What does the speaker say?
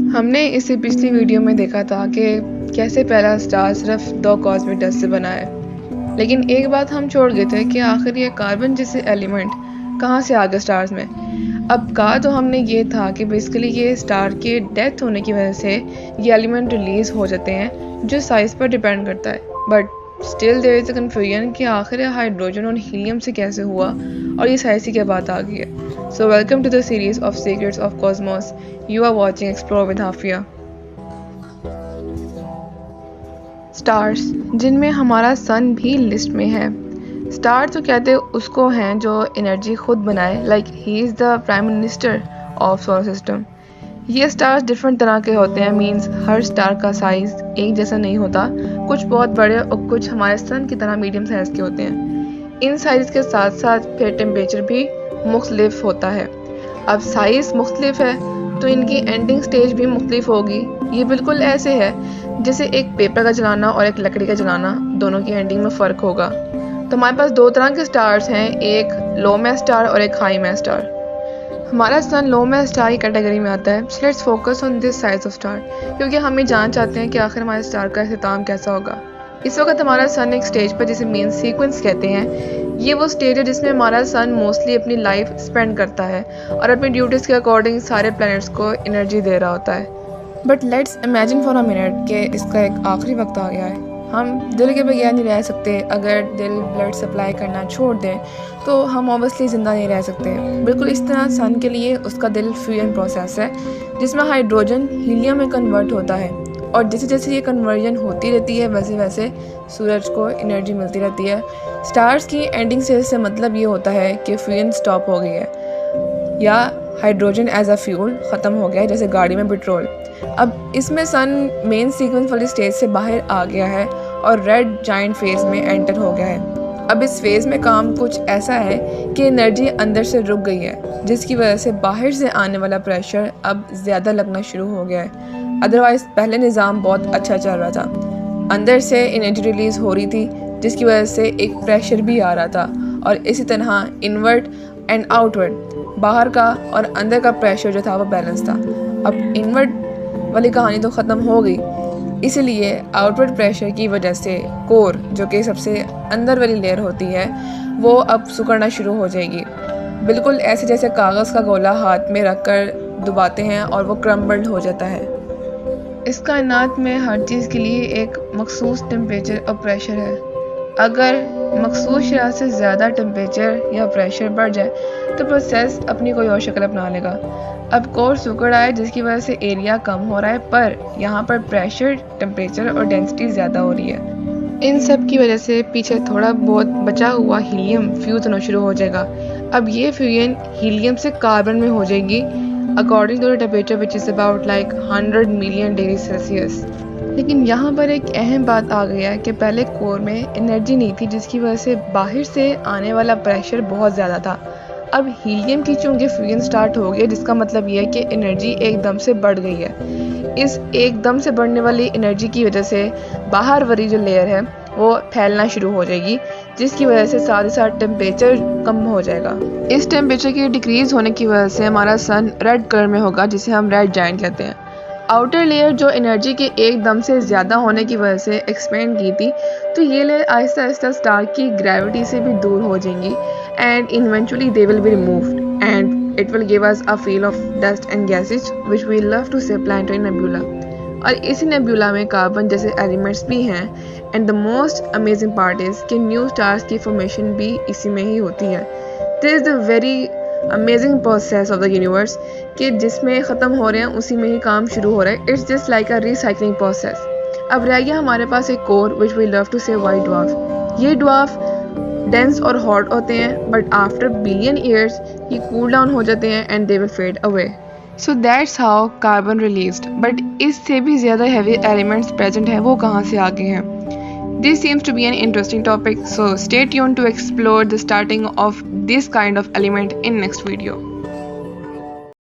हमने इसी पिछली वीडियो में देखा था कि कैसे पहला स्टार सिर्फ 2 कॉस्मिक डस्ट से बना है, लेकिन एक बात हम छोड़ गए थे कि आखिर ये कार्बन जैसे एलिमेंट कहाँ से आ गए स्टार्स में। अब कहा तो हमने ये था कि बेसिकली ये स्टार के डेथ होने की वजह से ये एलिमेंट रिलीज हो जाते हैं, जो साइज पर डिपेंड करता है। But still there is a confusion कि आखिर हाइड्रोजन और हीलियम से कैसे हुआ और ये साइज की क्या बात आ गई है। So welcome to the series of Secrets of Cosmos. You are watching Explore with Hafia. Stars, जिनमें हमारा सन भी लिस्ट में है। स्टार तो कहते उसको हैं जो एनर्जी खुद बनाए, like he is the prime minister of solar system. ये स्टार्स डिफरेंट तरह के होते हैं, मींस हर स्टार का साइज एक जैसा नहीं होता। कुछ बहुत बड़े और कुछ हमारे सन की तरह मीडियम साइज के होते हैं। इन साइज के साथ साथ फिर टेम्परेचर भी मुख्तलिफ होता है। अब साइज मुख्तलिफ है तो इनकी एंडिंग स्टेज भी मुख्तलिफ होगी। ये बिल्कुल ऐसे है जैसे एक पेपर का जलाना और एक लकड़ी का जलाना, दोनों की एंडिंग में फ़र्क होगा। तो हमारे पास 2 तरह के स्टार्स हैं, एक लो मैस स्टार और एक हाई मैस स्टार। हमारा सन लो मैस स्टार की कैटेगरी में आता है। So let's focus on this size of star, क्योंकि हम ये जानना चाहते हैं कि आखिर हमारे स्टार का अख्ताम कैसा होगा। इस वक्त हमारा सन एक स्टेज पर, जिसे मेन सीक्वेंस कहते हैं, ये वो स्टेज है जिसमें हमारा सन मोस्टली अपनी लाइफ स्पेंड करता है और अपनी ड्यूटीज़ के अकॉर्डिंग सारे प्लैनेट्स को एनर्जी दे रहा होता है। But let's imagine for a minute कि इसका एक आखिरी वक्त आ गया है। हम दिल के बगैर नहीं रह सकते। अगर दिल ब्लड सप्लाई करना छोड़ दें तो हम ऑब्वियसली ज़िंदा नहीं रह सकते। बिल्कुल इस तरह सन के लिए उसका दिल फ्यूजन प्रोसेस है, जिसमें हाइड्रोजन हीलियम में कन्वर्ट होता है, और जैसे जैसे ये कन्वर्जन होती रहती है वैसे वैसे सूरज को एनर्जी मिलती रहती है। स्टार्स की एंडिंग स्टेज से मतलब ये होता है कि फ्यूजन स्टॉप हो गई है या हाइड्रोजन एज अ फ्यूल ख़त्म हो गया है, जैसे गाड़ी में पेट्रोल। अब इसमें सन मेन सीक्वेंस वाली स्टेज से बाहर आ गया है और रेड जायंट फेज में एंटर हो गया है। अब इस फेज में काम कुछ ऐसा है कि एनर्जी अंदर से रुक गई है, जिसकी वजह से बाहर से आने वाला प्रेशर अब ज़्यादा लगना शुरू हो गया है। अदरवाइज पहले निज़ाम बहुत अच्छा चल रहा था, अंदर से एनर्जी रिलीज़ हो रही थी, जिसकी वजह से एक प्रेशर भी आ रहा था, और इसी तरह इनवर्ट एंड आउटवर्ड, बाहर का और अंदर का प्रेशर जो था वो बैलेंस था। अब इनवर्ट वाली कहानी तो ख़त्म हो गई, इसीलिए आउटवर्ड प्रेशर की वजह से कोर, जो कि सबसे अंदर वाली लेयर होती है, वो अब सिकुड़ना शुरू हो जाएगी। बिल्कुल ऐसे जैसे कागज़ का गोला हाथ में रख कर दबाते हैं और वो क्रम्बल्ड हो जाता है। इस कायनात में हर चीज़ के लिए एक मखसूस टेम्परेचर और प्रेशर है। अगर मखसूस शरह से ज़्यादा टेम्परेचर या प्रेशर बढ़ जाए तो प्रोसेस अपनी कोई और शक्ल अपना लेगा। अब कोर सिकुड़ आए, जिसकी वजह से एरिया कम हो रहा है, पर यहाँ पर प्रेशर, टेम्परेचर और डेंसिटी ज़्यादा हो रही है। इन सब की वजह से पीछे थोड़ा बहुत बचा हुआ हीलियम फ्यूज होना शुरू हो जाएगा। अब ये फ्यूजन हीलियम से कार्बन में हो जाएगी, according to the temperature which is about like 100 million degree Celsius. लेकिन यहाँ पर एक अहम बात आ गई है कि पहले कोर में एनर्जी नहीं थी, जिसकी वजह से बाहर से आने वाला प्रेशर बहुत ज़्यादा था। अब हीलियम की चूँकि फ्यूजन स्टार्ट हो गया, जिसका मतलब ये है कि एनर्जी एकदम से बढ़ गई है। इस एकदम से बढ़ने वाली एनर्जी की वजह से बाहर वाली जो लेयर है वो फैलना शुरू हो जाएगी, जिसकी वजह से साथ ही साथ टेम्परेचर कम हो जाएगा। इस टेम्परेचर के डिक्रीज होने की वजह से हमारा सन रेड कलर में होगा, जिसे हम रेड जायंट कहते हैं। आउटर लेयर जो एनर्जी के एकदम से ज़्यादा होने की वजह से एक्सपेंड की थी, तो ये लेयर आहिस्ता आहिस्ता स्टार की ग्रेविटी से भी दूर हो जाएंगी, and eventually they will be removed and it will give us a feel of dust and gases which we love to say planetary nebula. और इसी नेबुला में कार्बन जैसे एलिमेंट्स भी हैं, and the most amazing part is कि new stars की formation भी इसी में ही होती है। This is the very amazing process of the universe कि जिसमें ख़त्म हो रहे हैं उसी में ही काम शुरू हो रहा है। It's just like a recycling process. अब रह गया हमारे पास एक core which we love to say white dwarf. ये ड्वार्फ डेंस और हॉट होते हैं, बट आफ्टर बिलियन ईयर्स ये कूल डाउन हो जाते हैं and they will fade away. So that's how carbon released. But इससे भी ज़्यादा हैवी एलिमेंट्स प्रेजेंट हैं, वो कहाँ से आ गए हैं? This seems to be an interesting topic, so stay tuned to explore the starting of this kind of element in next video.